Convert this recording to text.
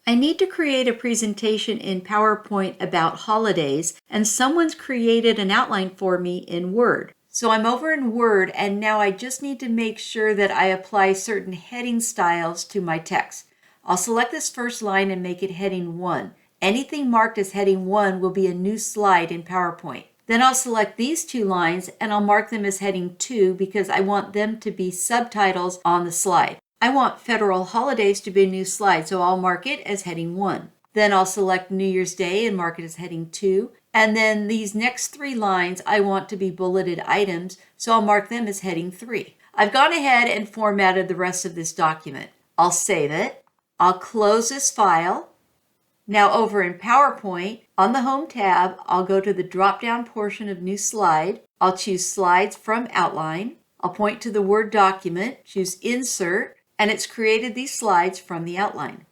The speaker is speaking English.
I need to create a presentation in PowerPoint about holidays, and someone's created an outline for me in Word. So I'm over in Word, and now I just need to make sure that I apply certain heading styles to my text. I'll select this first line and make it heading 1. Anything marked as heading 1 will be a new slide in PowerPoint. Then I'll select these two lines and I'll mark them as heading 2 because I want them to be subtitles on the slide. I want federal holidays to be a new slide, so I'll mark it as heading 1. Then I'll select New Year's Day and mark it as heading 2. And then these next 3 lines I want to be bulleted items, so I'll mark them as heading 3. I've gone ahead and formatted the rest of this document. I'll save it. I'll close this file. Now over in PowerPoint, on the Home tab, I'll go to the drop-down portion of New Slide. I'll choose Slides from Outline. I'll point to the Word document, choose Insert, and it's created these slides from the outline.